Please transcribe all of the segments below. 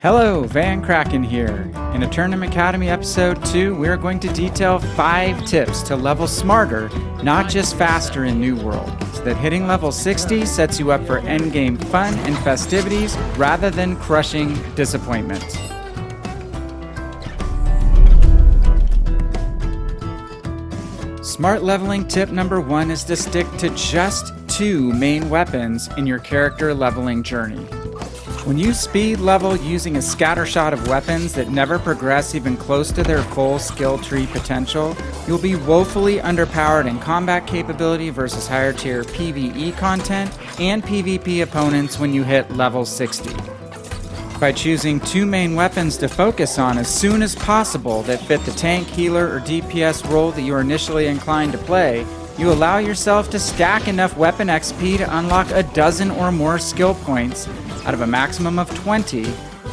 Hello, VannKraken here. In a Tournament Academy Episode 2, we are going to detail 5 tips to level smarter, not just faster in New World, so that hitting level 60 sets you up for endgame fun and festivities rather than crushing disappointment. Smart leveling tip number 1 is to stick to just 2 main weapons in your character leveling journey. When you speed level using a scattershot of weapons that never progress even close to their full skill tree potential, you'll be woefully underpowered in combat capability versus higher tier PvE content and PvP opponents when you hit level 60. By choosing 2 main weapons to focus on as soon as possible that fit the tank, healer, or DPS role that you are initially inclined to play, you allow yourself to stack enough weapon XP to unlock a dozen or more skill points out of a maximum of 20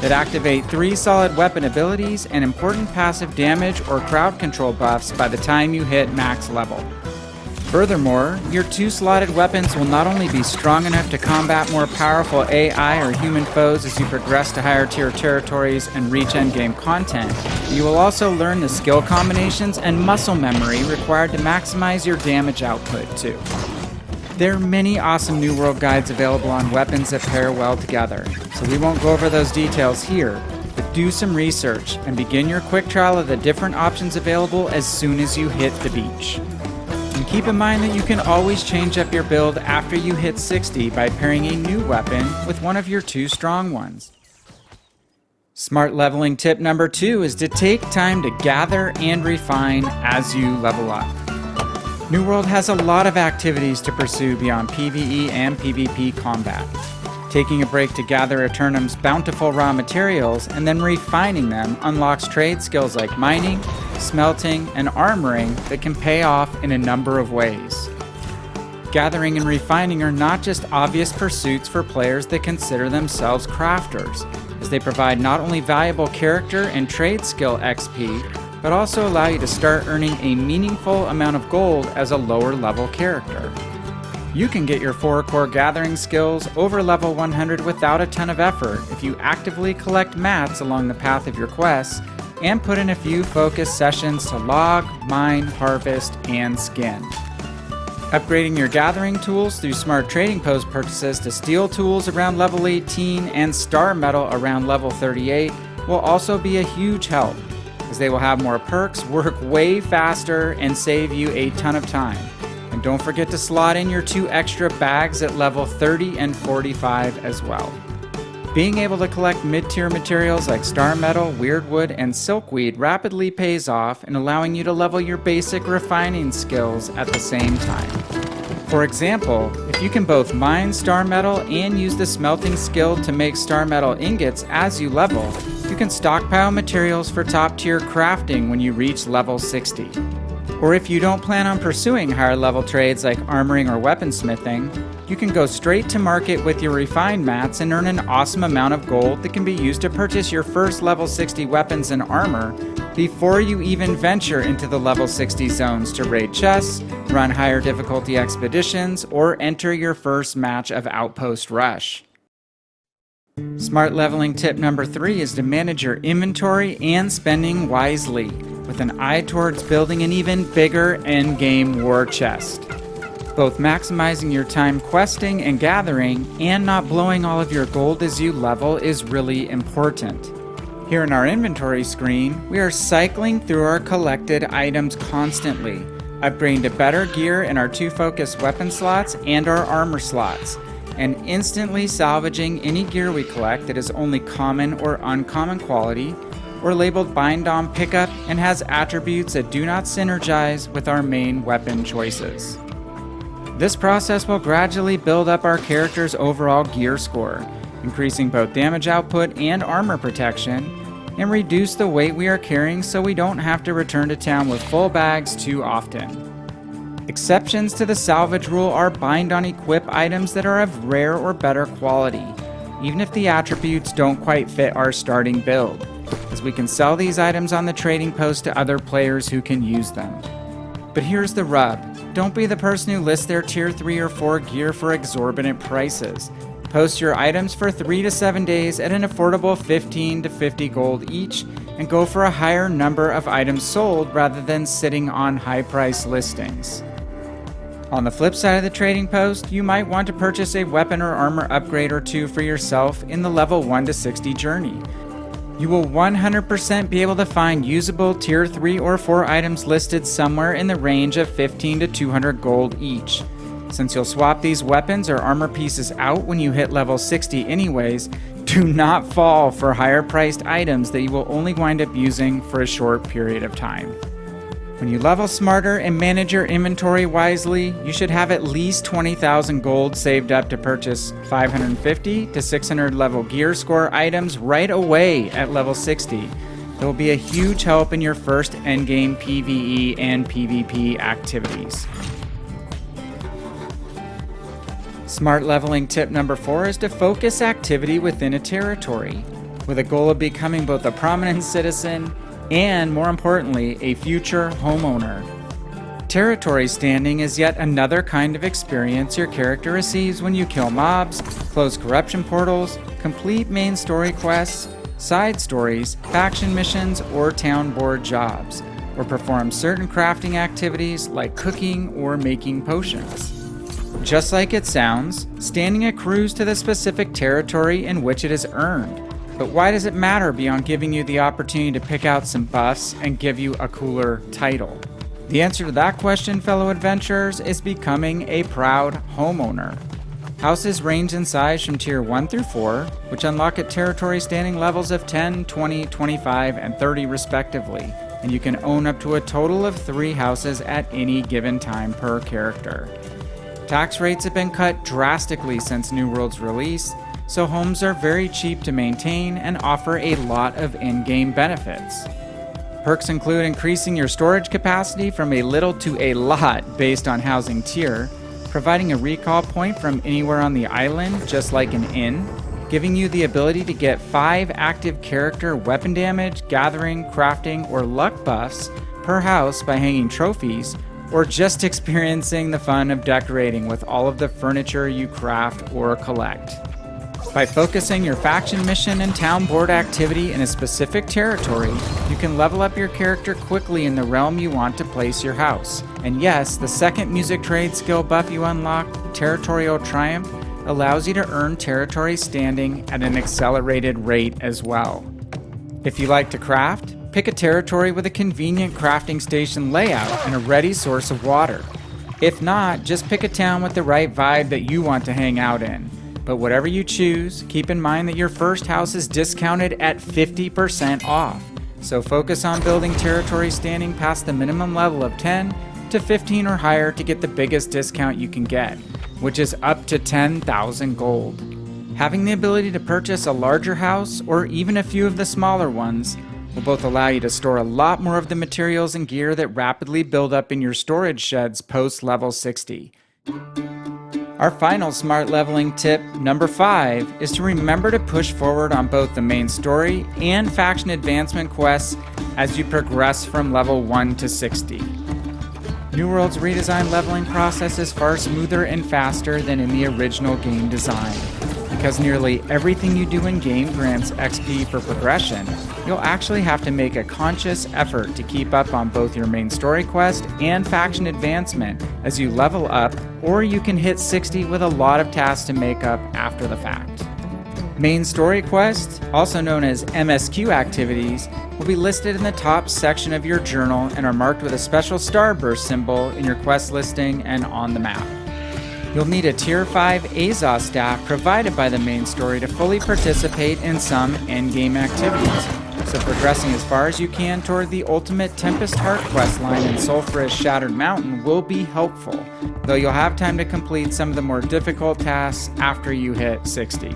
that activate 3 solid weapon abilities and important passive damage or crowd control buffs by the time you hit max level. Furthermore, your 2 slotted weapons will not only be strong enough to combat more powerful AI or human foes as you progress to higher tier territories and reach endgame content, you will also learn the skill combinations and muscle memory required to maximize your damage output too. There are many awesome New World guides available on weapons that pair well together, so we won't go over those details here, but do some research and begin your quick trial of the different options available as soon as you hit the beach. And keep in mind that you can always change up your build after you hit 60 by pairing a new weapon with one of your 2 strong ones. Smart leveling tip number 2 is to take time to gather and refine as you level up. New World has a lot of activities to pursue beyond PvE and PvP combat. Taking a break to gather Eternum's bountiful raw materials and then refining them unlocks trade skills like mining, smelting, and armoring that can pay off in a number of ways. Gathering and refining are not just obvious pursuits for players that consider themselves crafters, as they provide not only valuable character and trade skill XP, but also allow you to start earning a meaningful amount of gold as a lower level character. You can get your 4 core gathering skills over level 100 without a ton of effort if you actively collect mats along the path of your quests and put in a few focused sessions to log, mine, harvest, and skin. Upgrading your gathering tools through smart trading post purchases to steel tools around level 18 and star metal around level 38 will also be a huge help, as they will have more perks, work way faster, and save you a ton of time. And don't forget to slot in your 2 extra bags at level 30 and 45 as well. Being able to collect mid-tier materials like star metal, weirdwood, and silkweed rapidly pays off in allowing you to level your basic refining skills at the same time. For example, if you can both mine star metal and use the smelting skill to make star metal ingots as you level, you can stockpile materials for top-tier crafting when you reach level 60. Or if you don't plan on pursuing higher level trades like armoring or weaponsmithing, you can go straight to market with your refined mats and earn an awesome amount of gold that can be used to purchase your first level 60 weapons and armor before you even venture into the level 60 zones to raid chests, run higher difficulty expeditions, or enter your first match of Outpost Rush. Smart leveling tip number 3 is to manage your inventory and spending wisely, with an eye towards building an even bigger endgame war chest. Both maximizing your time questing and gathering and not blowing all of your gold as you level is really important. Here in our inventory screen, we are cycling through our collected items constantly, upgrading to better gear in our 2 focused weapon slots and our armor slots, and instantly salvaging any gear we collect that is only common or uncommon quality, or labeled bind on pickup and has attributes that do not synergize with our main weapon choices. This process will gradually build up our character's overall gear score, increasing both damage output and armor protection, and reduce the weight we are carrying so we don't have to return to town with full bags too often. Exceptions to the salvage rule are bind on equip items that are of rare or better quality, even if the attributes don't quite fit our starting build, as we can sell these items on the trading post to other players who can use them. But here's the rub. Don't be the person who lists their tier 3 or 4 gear for exorbitant prices. Post your items for 3 to 7 days at an affordable 15 to 50 gold each, and go for a higher number of items sold rather than sitting on high-price listings. On the flip side of the trading post, you might want to purchase a weapon or armor upgrade or two for yourself in the level 1 to 60 journey. You will 100% be able to find usable tier 3 or 4 items listed somewhere in the range of 15 to 200 gold each. Since you'll swap these weapons or armor pieces out when you hit level 60 anyways, do not fall for higher priced items that you will only wind up using for a short period of time. When you level smarter and manage your inventory wisely, you should have at least 20,000 gold saved up to purchase 550 to 600 level gear score items right away at level 60. That will be a huge help in your first endgame PvE and PvP activities. Smart leveling tip number 4 is to focus activity within a territory, with a goal of becoming both a prominent citizen and, more importantly, a future homeowner. Territory standing is yet another kind of experience your character receives when you kill mobs, close corruption portals, complete main story quests, side stories, faction missions, or town board jobs, or perform certain crafting activities like cooking or making potions. Just like it sounds, standing accrues to the specific territory in which it is earned. But why does it matter beyond giving you the opportunity to pick out some buffs and give you a cooler title? The answer to that question, fellow adventurers, is becoming a proud homeowner. Houses range in size from tier 1 through 4, which unlock at territory standing levels of 10, 20, 25, and 30 respectively, and you can own up to a total of 3 houses at any given time per character. Tax rates have been cut drastically since New World's release, so homes are very cheap to maintain and offer a lot of in-game benefits. Perks include increasing your storage capacity from a little to a lot based on housing tier, providing a recall point from anywhere on the island, just like an inn, giving you the ability to get 5 active character weapon damage, gathering, crafting, or luck buffs per house by hanging trophies, or just experiencing the fun of decorating with all of the furniture you craft or collect. By focusing your faction mission and town board activity in a specific territory, you can level up your character quickly in the realm you want to place your house. And yes, the second music trade skill buff you unlock, Territorial Triumph, allows you to earn territory standing at an accelerated rate as well. If you like to craft, pick a territory with a convenient crafting station layout and a ready source of water. If not, just pick a town with the right vibe that you want to hang out in. But whatever you choose, keep in mind that your first house is discounted at 50% off. So focus on building territory standing past the minimum level of 10 to 15 or higher to get the biggest discount you can get, which is up to 10,000 gold. Having the ability to purchase a larger house or even a few of the smaller ones will both allow you to store a lot more of the materials and gear that rapidly build up in your storage sheds post level 60. Our final smart leveling tip, number 5, is to remember to push forward on both the main story and faction advancement quests as you progress from level 1 to 60. New World's redesigned leveling process is far smoother and faster than in the original game design. Because nearly everything you do in-game grants XP for progression, you'll actually have to make a conscious effort to keep up on both your main story quest and faction advancement as you level up, or you can hit 60 with a lot of tasks to make up after the fact. Main story quests, also known as MSQ activities, will be listed in the top section of your journal and are marked with a special starburst symbol in your quest listing and on the map. You'll need a Tier 5 Azos staff provided by the main story to fully participate in some endgame activities, so progressing as far as you can toward the ultimate Tempest Heart questline in Sulphurous Shattered Mountain will be helpful, though you'll have time to complete some of the more difficult tasks after you hit 60.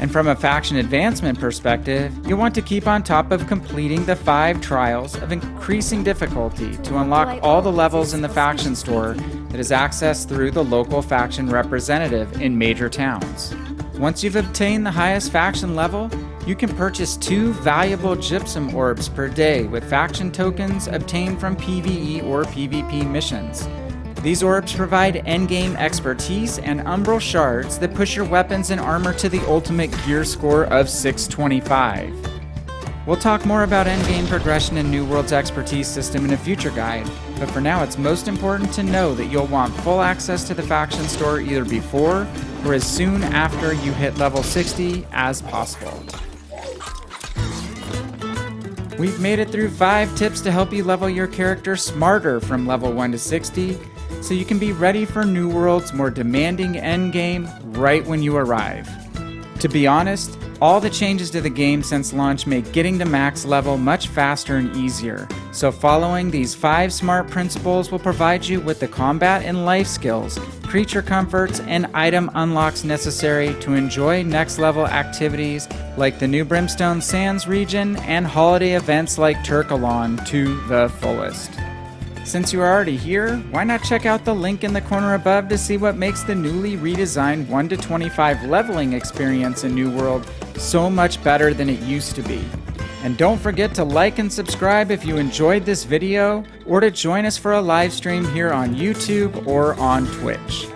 And from a faction advancement perspective, you'll want to keep on top of completing the 5 trials of increasing difficulty to unlock all the levels in the faction store that is accessed through the local faction representative in major towns. Once you've obtained the highest faction level, you can purchase 2 valuable gypsum orbs per day with faction tokens obtained from PvE or PvP missions. These orbs provide endgame expertise and umbral shards that push your weapons and armor to the ultimate gear score of 625. We'll talk more about endgame progression and New World's expertise system in a future guide, but for now it's most important to know that you'll want full access to the faction store either before or as soon after you hit level 60 as possible. We've made it through 5 tips to help you level your character smarter from level 1 to 60, so you can be ready for New World's more demanding endgame right when you arrive. To be honest, all the changes to the game since launch make getting to max level much faster and easier, so following these 5 smart principles will provide you with the combat and life skills, creature comforts, and item unlocks necessary to enjoy next level activities like the new Brimstone Sands region and holiday events like Turkalon to the fullest. Since you are already here, why not check out the link in the corner above to see what makes the newly redesigned 1 to 25 leveling experience in New World so much better than it used to be. And don't forget to like and subscribe if you enjoyed this video, or to join us for a live stream here on YouTube or on Twitch.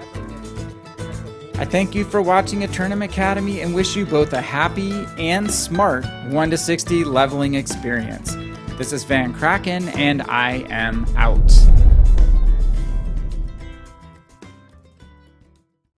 I thank you for watching Eternum Academy and wish you both a happy and smart 1 to 60 leveling experience. This is VannKraken, and I am out.